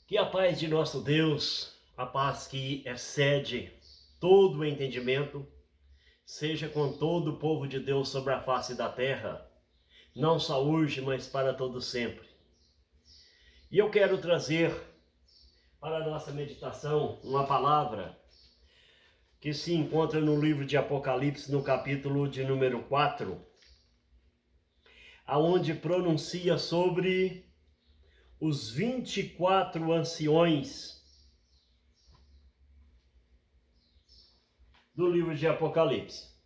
Que a paz de nosso Deus, a paz que excede todo o entendimento, seja com todo o povo de Deus sobre a face da terra, não só hoje, mas para todo sempre. E eu quero trazer para a nossa meditação uma palavra que se encontra no livro de Apocalipse, no capítulo de número 4, aonde pronuncia sobre os 24 anciões do livro de Apocalipse.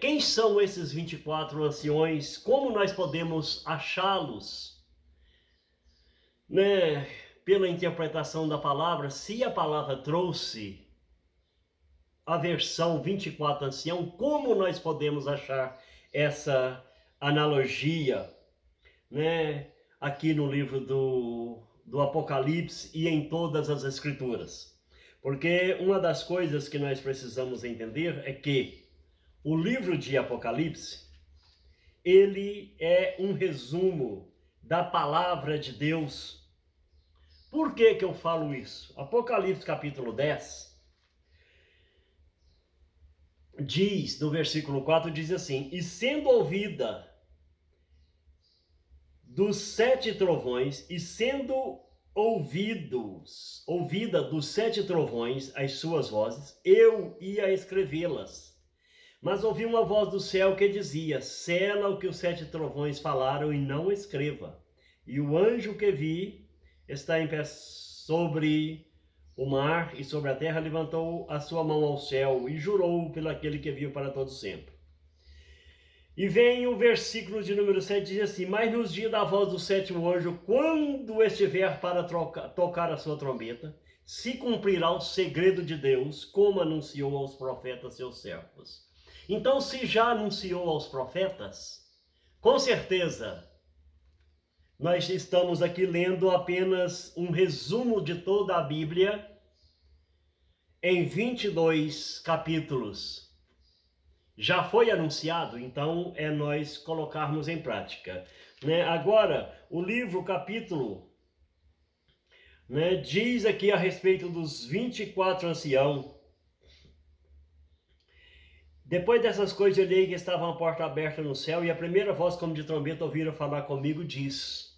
Quem são esses 24 anciões? Como nós podemos achá-los? Pela interpretação da palavra, se a palavra trouxe a versão 24 ancião, como nós podemos achar essa analogia, aqui no livro do Apocalipse e em todas as escrituras? Porque uma das coisas que nós precisamos entender é que o livro de Apocalipse, ele é um resumo da palavra de Deus. Por que eu falo isso? Apocalipse capítulo 10 diz, no versículo 4, diz assim: e sendo ouvida dos 7 trovões, e sendo ouvida dos 7 trovões as suas vozes, eu ia escrevê-las. Mas ouvi uma voz do céu que dizia: sela o que os 7 trovões falaram e não escreva. E o anjo que vi está em pé sobre o mar e sobre a terra, levantou a sua mão ao céu e jurou pelo aquele que viu para todo sempre. E vem o versículo de número 7, diz assim: mas nos dias da voz do 7º anjo, quando estiver para tocar a sua trombeta, se cumprirá o segredo de Deus, como anunciou aos profetas seus servos. Então, se já anunciou aos profetas, com certeza, nós estamos aqui lendo apenas um resumo de toda a Bíblia em 22 capítulos. Já foi anunciado, então é nós colocarmos em prática. Agora, o livro, o capítulo, diz aqui a respeito dos 24 anciãos. Depois dessas coisas, eu olhei que estava uma porta aberta no céu, e a primeira voz, como de trombeta, ouviram falar comigo, diz: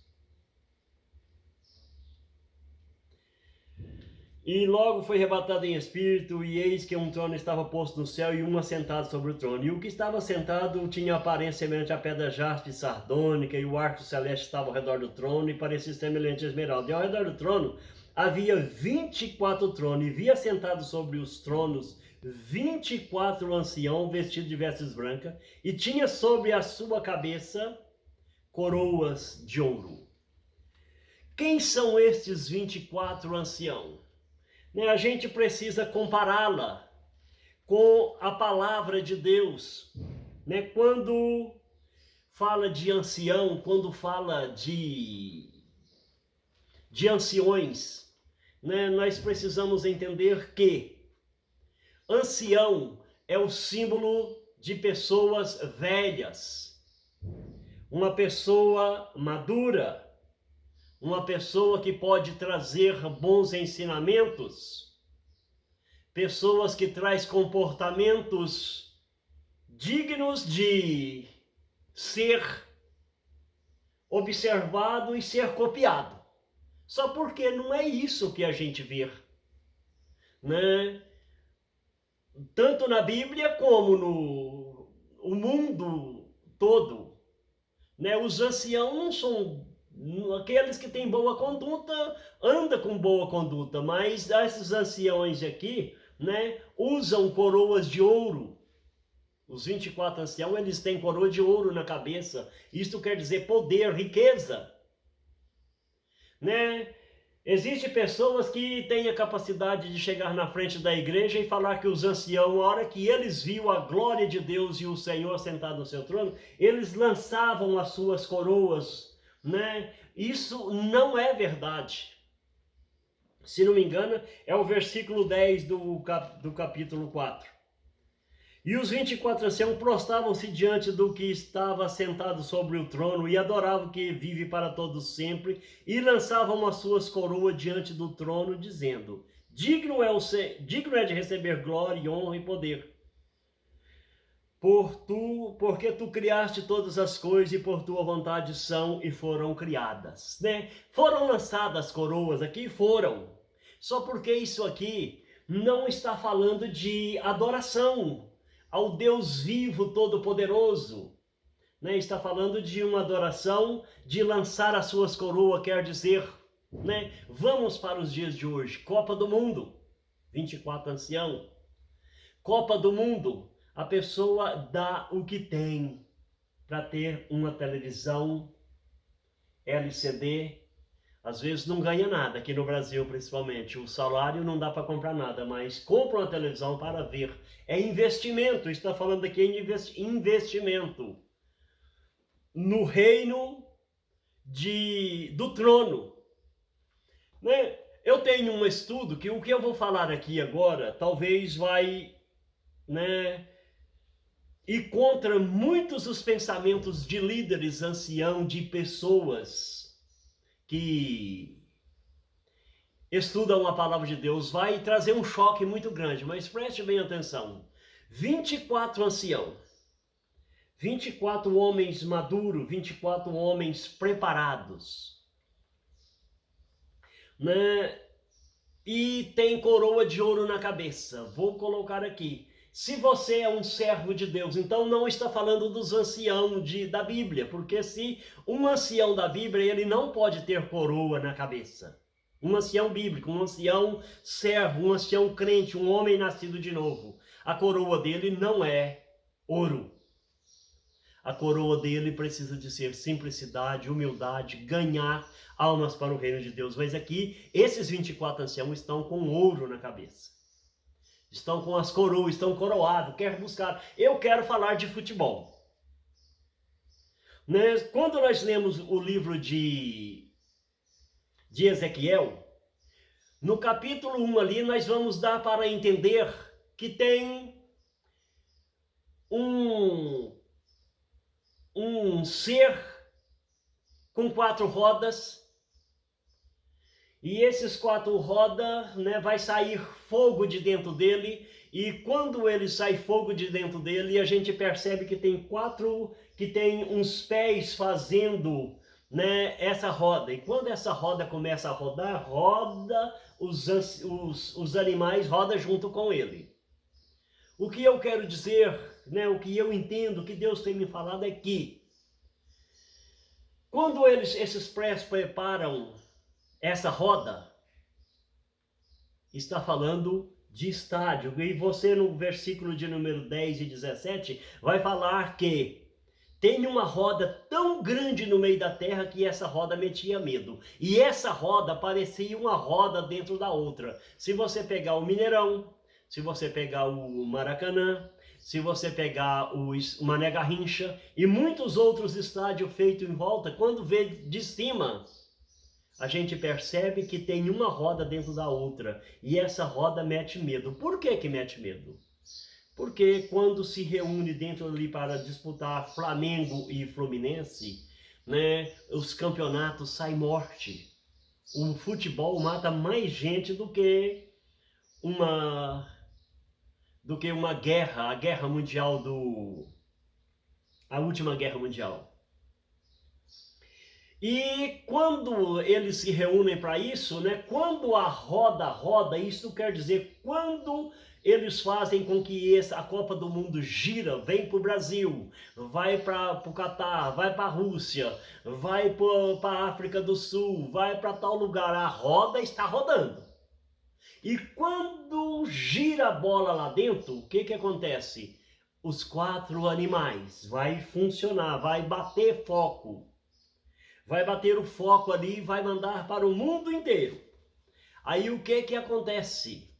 e logo foi arrebatado em espírito, e eis que um trono estava posto no céu, e um assentado sobre o trono. E o que estava sentado tinha aparência semelhante à pedra jaspe sardônica, e o arco celeste estava ao redor do trono, e parecia semelhante a esmeralda. E ao redor do trono havia 24 tronos, e via sentados sobre os tronos 24 anciãos vestidos de vestes brancas, e tinha sobre a sua cabeça coroas de ouro. Quem são estes 24 anciãos? A gente precisa compará-la com a palavra de Deus. Quando fala de ancião, quando fala de anciões, nós precisamos entender que ancião é o símbolo de pessoas velhas, uma pessoa madura, uma pessoa que pode trazer bons ensinamentos, pessoas que traz comportamentos dignos de ser observado e ser copiado. Só porque não é isso que a gente vê, tanto na Bíblia como no mundo todo, Os anciãos não são aqueles que têm boa conduta, anda com boa conduta, mas esses anciões aqui, usam coroas de ouro. Os 24 anciãos, eles têm coroa de ouro na cabeça. Isto quer dizer poder, riqueza, Existem pessoas que têm a capacidade de chegar na frente da igreja e falar que os anciãos, a hora que eles viam a glória de Deus e o Senhor sentado no seu trono, eles lançavam as suas coroas, Isso não é verdade. Se não me engano, é o versículo 10 do capítulo 4. E os 24 anciãos prostravam-se diante do que estava sentado sobre o trono e adoravam o que vive para todos sempre e lançavam as suas coroas diante do trono, dizendo: digno é de receber glória, honra e poder. Porque tu criaste todas as coisas e por tua vontade são e foram criadas, né? Foram lançadas coroas aqui, foram. Só porque isso aqui não está falando de adoração ao Deus vivo, todo-poderoso, né? Está falando de uma adoração, de lançar as suas coroas, quer dizer, né? Vamos para os dias de hoje, Copa do Mundo, 24 ancião, Copa do Mundo. A pessoa dá o que tem para ter uma televisão LCD. Às vezes não ganha nada, aqui no Brasil principalmente. O salário não dá para comprar nada, mas compra uma televisão para ver. É investimento, está falando aqui em investimento no reino do trono. Né? Eu tenho um estudo que o que eu vou falar aqui agora talvez vai, né, e contra muitos dos pensamentos de líderes anciãos, de pessoas que estudam a palavra de Deus, vai trazer um choque muito grande, mas preste bem atenção. 24 anciãos, 24 homens maduros, 24 homens preparados, né? E tem coroa de ouro na cabeça. Vou colocar aqui. Se você é um servo de Deus, então não está falando dos anciãos da Bíblia, porque se um ancião da Bíblia, ele não pode ter coroa na cabeça. Um ancião bíblico, um ancião servo, um ancião crente, um homem nascido de novo. A coroa dele não é ouro. A coroa dele precisa de ser simplicidade, humildade, ganhar almas para o reino de Deus. Mas aqui, esses 24 anciãos estão com ouro na cabeça. Estão com as coroas, estão coroados, quer buscar. Eu quero falar de futebol. Né? Quando nós lemos o livro de Ezequiel, no capítulo 1 ali, nós vamos dar para entender que tem um ser com 4 rodas, e esses 4 rodas, né, vai sair fogo de dentro dele, e quando ele sai fogo de dentro dele, a gente percebe que tem uns pés fazendo, né, essa roda, e quando essa roda começa a rodar, os animais rodam junto com ele. O que eu quero dizer, né, o que eu entendo, o que Deus tem me falado é que quando esses pés preparam essa roda, está falando de estádio. E você no versículo de número 10 e 17 vai falar que tem uma roda tão grande no meio da terra que essa roda metia medo. E essa roda parecia uma roda dentro da outra. Se você pegar o Mineirão, se você pegar o Maracanã, se você pegar o Mané Garrincha e muitos outros estádios feitos em volta, quando vê de cima, a gente percebe que tem uma roda dentro da outra, e essa roda mete medo. Por que que mete medo? Porque quando se reúne dentro ali para disputar Flamengo e Fluminense, né, os campeonatos saem morte. O futebol mata mais gente do que uma guerra, a guerra mundial a última guerra mundial. E quando eles se reúnem para isso, né, quando a roda roda, isso quer dizer quando eles fazem com que a Copa do Mundo gira, vem para o Brasil, vai para o Catar, vai para a Rússia, vai para a África do Sul, vai para tal lugar, a roda está rodando. E quando gira a bola lá dentro, o que que acontece? Os 4 animais vai funcionar, vai bater foco. Vai bater o foco ali e vai mandar para o mundo inteiro. Aí o que que acontece?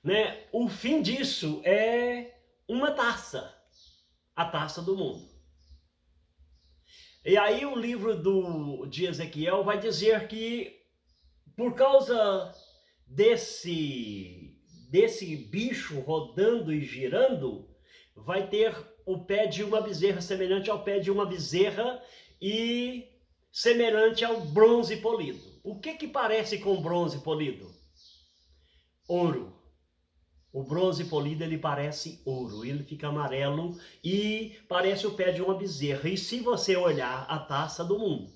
Né? O fim disso é uma taça. A taça do mundo. E aí o livro de Ezequiel vai dizer que por causa desse bicho rodando e girando, vai ter o pé de uma bezerra, semelhante ao pé de uma bezerra e semelhante ao bronze polido. O que parece com bronze polido? Ouro. O bronze polido, ele parece ouro, ele fica amarelo e parece o pé de uma bezerra. E se você olhar a taça do mundo,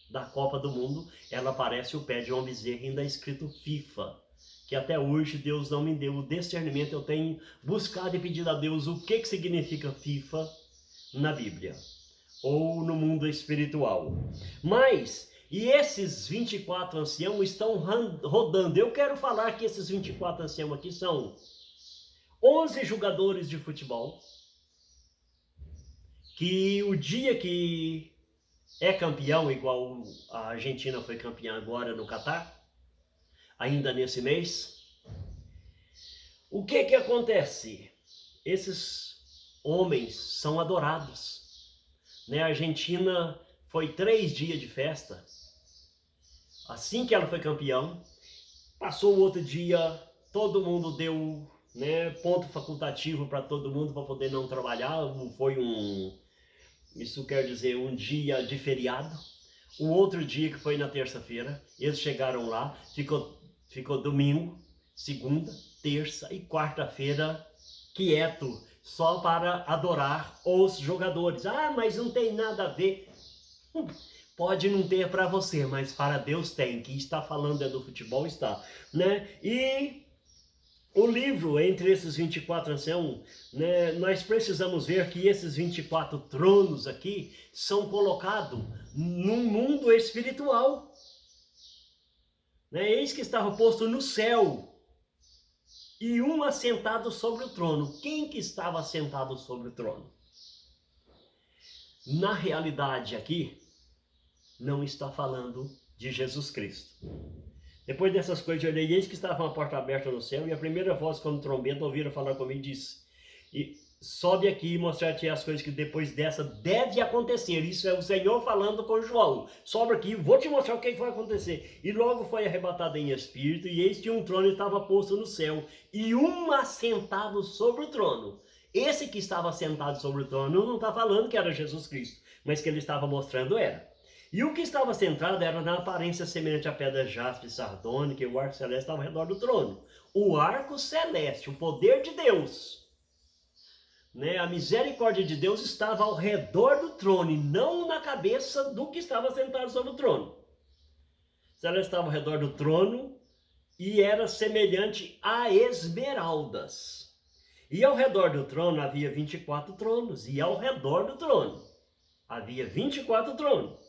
da Copa do Mundo, ela parece o pé de uma bezerra, ainda escrito FIFA. Que até hoje Deus não me deu o discernimento, eu tenho buscado e pedido a Deus o que significa FIFA na Bíblia, ou no mundo espiritual. Mas, e esses 24 anciãos estão rodando. Eu quero falar que esses 24 anciãos aqui são 11 jogadores de futebol, que o dia que é campeão, igual a Argentina foi campeã agora no Catar, ainda nesse mês, o que acontece? Esses homens são adorados. Né? A Argentina foi 3 dias de festa. Assim que ela foi campeão, passou o outro dia, todo mundo deu, né, ponto facultativo para todo mundo para poder não trabalhar. Foi isso quer dizer um dia de feriado. O outro dia, que foi na terça-feira, eles chegaram lá, ficou domingo, segunda, terça e quarta-feira quieto, só para adorar os jogadores. Ah, mas não tem nada a ver. Pode não ter para você, mas para Deus tem. Que está falando é do futebol, está, né? E o livro, entre esses 24 anciãos, né, nós precisamos ver que esses 24 tronos aqui são colocados num mundo espiritual. Né? Eis que estava posto no céu e um assentado sobre o trono. Quem que estava assentado sobre o trono? Na realidade aqui, não está falando de Jesus Cristo. Depois dessas coisas, eu olhei, eis que estava uma porta aberta no céu, e a primeira voz, como trombeta, ouviram falar comigo e disse: sobe aqui e mostrar-te as coisas que depois dessa deve acontecer. Isso é o Senhor falando com João. Sobe aqui, vou te mostrar o que vai acontecer. E logo foi arrebatado em espírito, e eis que um trono estava posto no céu, e um assentado sobre o trono. Esse que estava sentado sobre o trono não está falando que era Jesus Cristo, mas que ele estava mostrando era. E o que estava sentado era na aparência semelhante à pedra jaspe sardônica, e o arco celeste estava ao redor do trono. O arco celeste, o poder de Deus, né? A misericórdia de Deus estava ao redor do trono e não na cabeça do que estava sentado sobre o trono. Ela estava ao redor do trono e era semelhante a esmeraldas. E ao redor do trono havia 24 tronos, e ao redor do trono havia 24 tronos.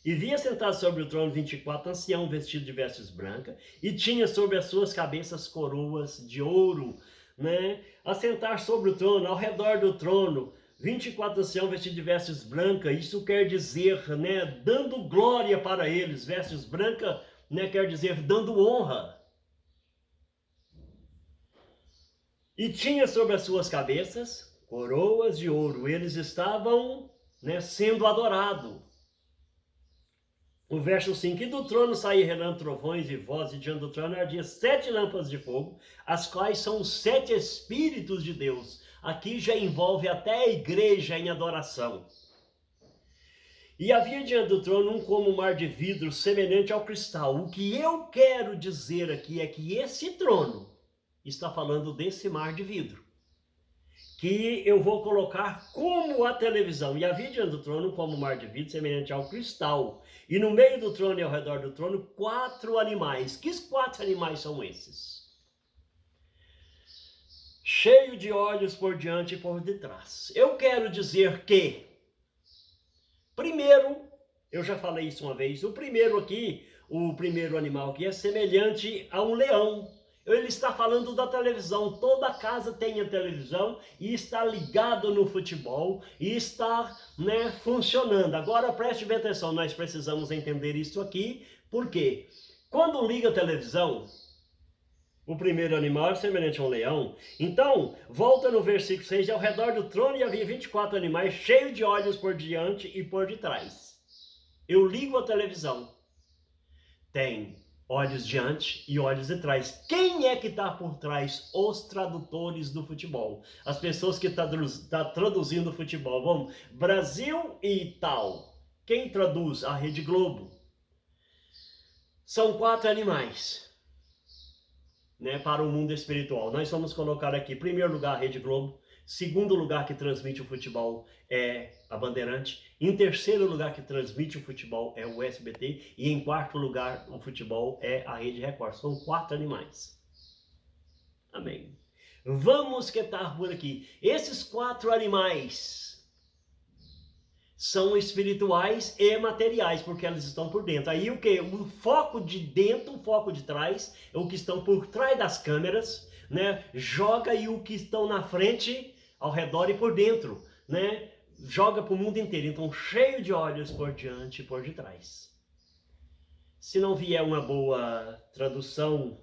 E via sentado sobre o trono 24 anciãos vestidos de vestes brancas, e tinha sobre as suas cabeças coroas de ouro, né? A sentar sobre o trono, ao redor do trono, 24 anciãos vestidos de vestes brancas. Isso quer dizer, né, dando glória para eles. Vestes brancas, né, quer dizer dando honra. E tinha sobre as suas cabeças coroas de ouro. Eles estavam, né, sendo adorados. O verso 5, e do trono saía relâmpagos, trovões e vozes, e diante do trono ardia 7 lâmpadas de fogo, as quais são os 7 Espíritos de Deus. Aqui já envolve até a igreja em adoração. E havia diante do trono um como mar de vidro, semelhante ao cristal. O que eu quero dizer aqui é que esse trono está falando desse mar de vidro, que eu vou colocar como a televisão. E havia diante do trono como mar de vidro, semelhante ao cristal. E no meio do trono e ao redor do trono, 4 animais. Que 4 animais são esses? Cheio de olhos por diante e por detrás. Eu quero dizer que, primeiro, eu já falei isso uma vez, o primeiro animal aqui é semelhante a um leão. Ele está falando da televisão. Toda casa tem a televisão e está ligado no futebol e está, né, funcionando. Agora preste bem atenção, nós precisamos entender isso aqui, porque quando liga a televisão, o primeiro animal é semelhante a um leão. Então, volta no versículo 6, ao redor do trono havia 24 animais cheios de olhos por diante e por detrás. Eu ligo a televisão, tem olhos diante e olhos de trás. Quem é que está por trás? Os tradutores do futebol. As pessoas que estão traduzindo o futebol. Vamos, Brasil e tal. Quem traduz? A Rede Globo. São 4 animais, né, para o mundo espiritual. Nós vamos colocar aqui, em primeiro lugar, a Rede Globo. Segundo lugar que transmite o futebol é a Bandeirante. Em terceiro lugar que transmite o futebol é o SBT. E em quarto lugar o futebol é a Rede Record. São 4 animais. Amém. Vamos que tá por aqui. Esses 4 animais são espirituais e materiais, porque elas estão por dentro. Aí o que? O foco de dentro, o foco de trás, é o que estão por trás das câmeras, né? Joga aí o que estão na frente, ao redor e por dentro, né? Joga para o mundo inteiro. Então, cheio de olhos por diante e por detrás. Se não vier uma boa tradução,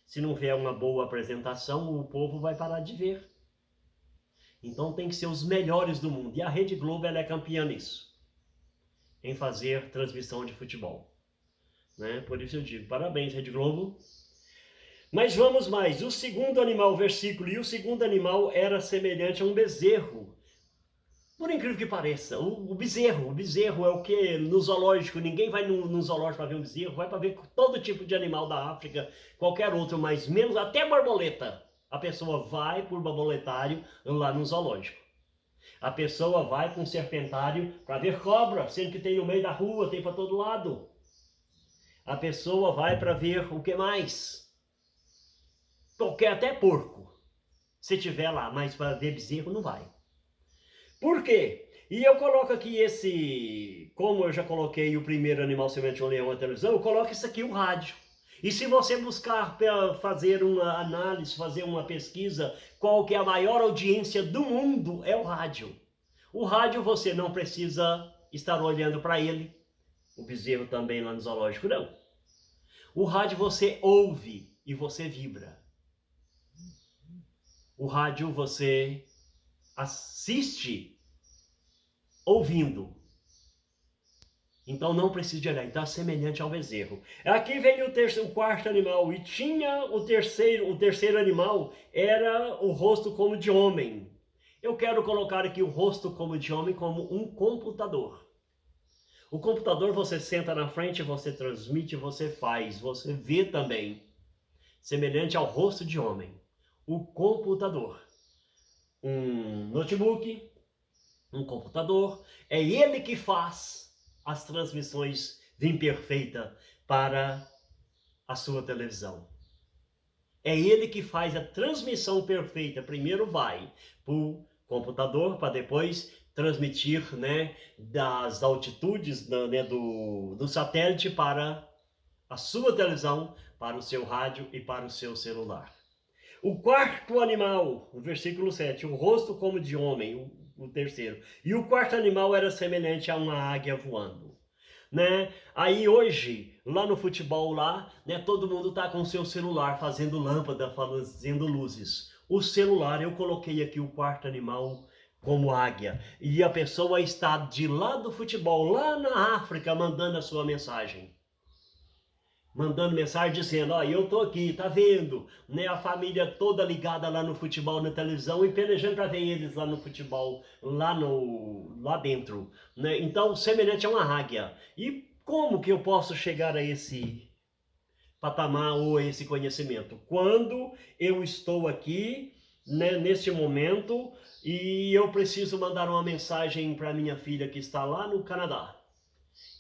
se não vier uma boa apresentação, o povo vai parar de ver. Então tem que ser os melhores do mundo. E a Rede Globo ela é campeã nisso, em fazer transmissão de futebol, né? Por isso eu digo, parabéns, Rede Globo. Mas vamos mais. O segundo animal, versículo, e o segundo animal era semelhante a um bezerro. Por incrível que pareça, o bezerro é o que no zoológico, ninguém vai no zoológico para ver um bezerro, vai para ver todo tipo de animal da África, qualquer outro, mas menos até borboleta. A pessoa vai por borboletário lá no zoológico. A pessoa vai com serpentário para ver cobra, sendo que tem no meio da rua, tem para todo lado. A pessoa vai para ver o que mais? Qualquer até porco, se tiver lá, mas para ver bezerro não vai. Por quê? E eu coloco aqui esse, como eu já coloquei o primeiro animal semelhante a um leão na televisão, eu coloco isso aqui, o rádio. E se você buscar fazer uma análise, fazer uma pesquisa, qual que é a maior audiência do mundo, é o rádio. O rádio você não precisa estar olhando para ele, o bezerro também lá no zoológico, não. O rádio você ouve e você vibra. O rádio você assiste ouvindo. Então não precisa de olhar. Então é semelhante ao bezerro. Aqui vem o quarto animal. E tinha o terceiro animal era o rosto como de homem. Eu quero colocar aqui o rosto como de homem como um computador. O computador você senta na frente, você transmite, você faz, você vê também. Semelhante ao rosto de homem. O computador. Um notebook, um computador, é ele que faz as transmissões de imperfeita para a sua televisão. É ele que faz a transmissão perfeita. Primeiro vai para o computador para depois transmitir, né, das altitudes, né, do satélite para a sua televisão, para o seu rádio e para o seu celular. O quarto animal, no versículo 7, o rosto como de homem, o terceiro. E o quarto animal era semelhante a uma águia voando. Né? Aí hoje, lá no futebol, lá, né, todo mundo tá com o seu celular fazendo lâmpada, fazendo luzes. O celular, eu coloquei aqui o quarto animal como águia. E a pessoa está de lá do futebol, lá na África, mandando a sua mensagem. Mandando mensagem dizendo, ó, eu tô aqui, tá vendo? Né, a família toda ligada lá no futebol, na televisão, e pelejando para ver eles lá no futebol, lá dentro. Né? Então, semelhante a uma águia. E como que eu posso chegar a esse patamar ou a esse conhecimento? Quando eu estou aqui, né, neste momento, e eu preciso mandar uma mensagem para minha filha que está lá no Canadá.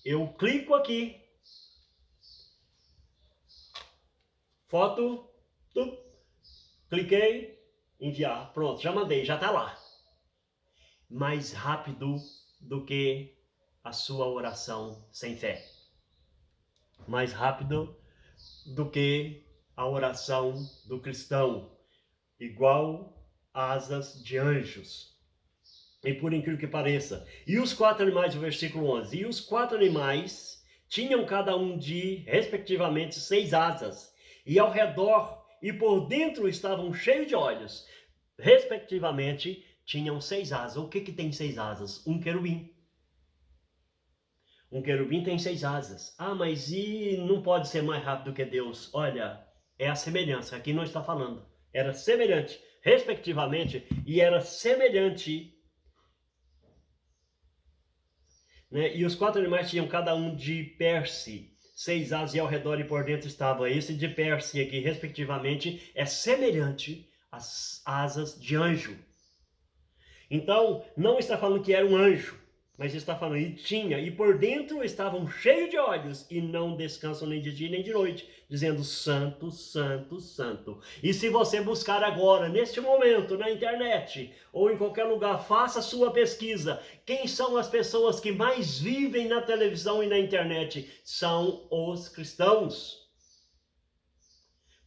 Eu clico aqui, foto, cliquei, enviar, pronto, já mandei, já está lá. Mais rápido do que a sua oração sem fé. Mais rápido do que a oração do cristão. Igual asas de anjos. E por incrível que pareça. E os 4 animais, o versículo 11. E os 4 animais tinham cada um de, respectivamente, 6 asas. E ao redor e por dentro estavam cheios de olhos. Respectivamente, tinham 6 asas. O que tem 6 asas? Um querubim. Um querubim tem 6 asas. Ah, mas e não pode ser mais rápido que Deus? Olha, é a semelhança. Aqui não está falando. Era semelhante, respectivamente, e era semelhante, né? E os 4 animais tinham cada um de perse, 6 asas, e ao redor e por dentro estava esse de perse aqui, respectivamente, é semelhante às asas de anjo. Então, não está falando que era um anjo, mas está falando e tinha, e por dentro estavam cheios de olhos, e não descansam nem de dia nem de noite, dizendo santo, santo, santo. E se você buscar agora, neste momento, na internet, ou em qualquer lugar, faça sua pesquisa. Quem são as pessoas que mais vivem na televisão e na internet? São os cristãos.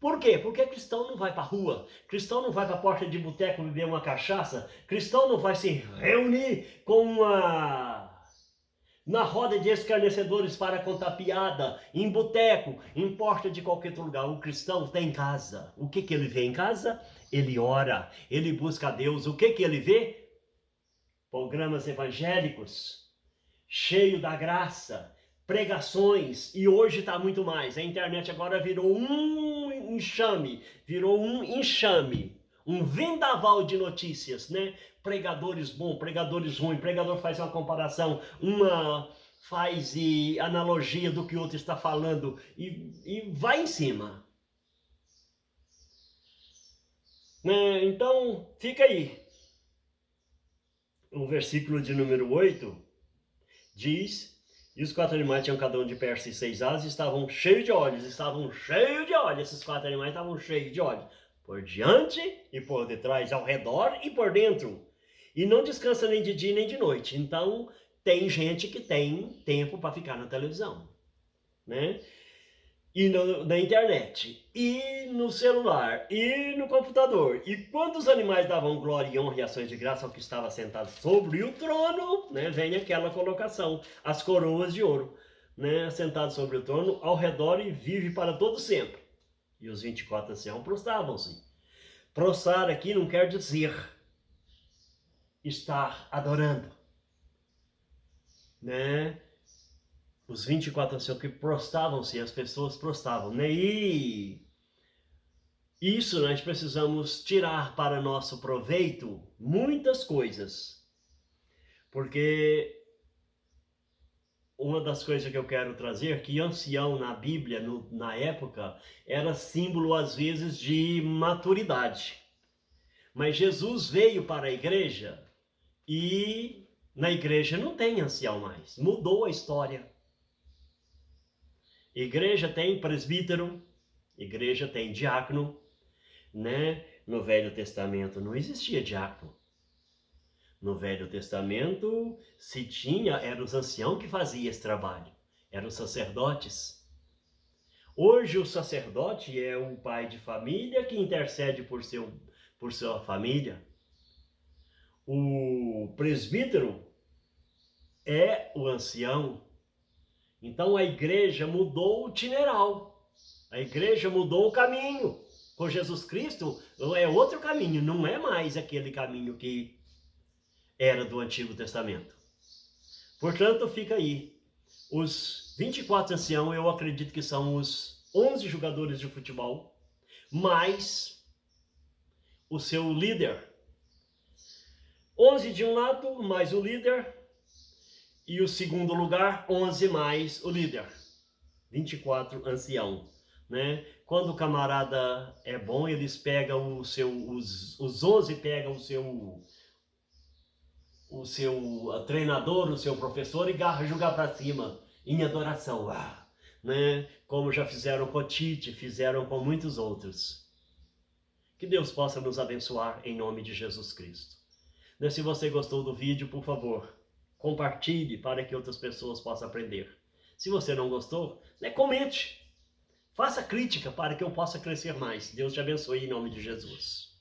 Por quê? Porque cristão não vai para a rua, cristão não vai para a porta de boteco beber uma cachaça, cristão não vai se reunir na roda de escarnecedores para contar piada, em boteco, em porta de qualquer outro lugar. O cristão tem casa. O que ele vê em casa? Ele ora, ele busca a Deus. O que ele vê? Programas evangélicos, cheio da graça, pregações, e hoje está muito mais. A internet agora virou um enxame, um vendaval de notícias, né? Pregadores bons, pregadores ruins, pregador faz uma comparação, faz analogia do que o outro está falando e vai em cima. Né? Então, fica aí. O versículo de número 8 diz: e os 4 animais tinham cada um de perse e 6 asas, e estavam cheios de olhos, esses 4 animais estavam cheios de olhos, por diante e por detrás, ao redor e por dentro, e não descansa nem de dia nem de noite. Então, tem gente que tem tempo para ficar na televisão, né? E na internet, e no celular, e no computador. E quando os animais davam glória e honra e ações de graça ao que estava sentado sobre o trono, né, vem aquela colocação, as coroas de ouro, né, sentado sobre o trono, ao redor e vive para todo sempre. E os 24 anciãos prostravam-se. Prostrar aqui não quer dizer estar adorando, né? Os 24 anciãos que prostravam-se, as pessoas prostravam, né? E isso nós precisamos tirar para nosso proveito muitas coisas. Porque uma das coisas que eu quero trazer, que ancião na Bíblia, na época, era símbolo às vezes de maturidade. Mas Jesus veio para a igreja e na igreja não tem ancião mais. Mudou a história. Igreja tem presbítero, igreja tem diácono, né? No Velho Testamento não existia diácono. No Velho Testamento, se tinha, eram os anciãos que faziam esse trabalho, eram os sacerdotes. Hoje o sacerdote é um pai de família que intercede por sua família. O presbítero é o ancião. Então a igreja mudou o itineral, a igreja mudou o caminho. Com Jesus Cristo é outro caminho, não é mais aquele caminho que era do Antigo Testamento. Portanto, fica aí. Os 24 anciãos, eu acredito que são os 11 jogadores de futebol, mais o seu líder. 11 de um lado, mais o líder. E o segundo lugar, 11 mais o líder. 24 ancião, né? Quando o camarada é bom, eles pegam os 11 pegam o seu treinador, o seu professor e jogar para cima em adoração, né? Como já fizeram com Tite, fizeram com muitos outros. Que Deus possa nos abençoar em nome de Jesus Cristo. Né? Se você gostou do vídeo, por favor, compartilhe para que outras pessoas possam aprender. Se você não gostou, né, comente. Faça crítica para que eu possa crescer mais. Deus te abençoe em nome de Jesus.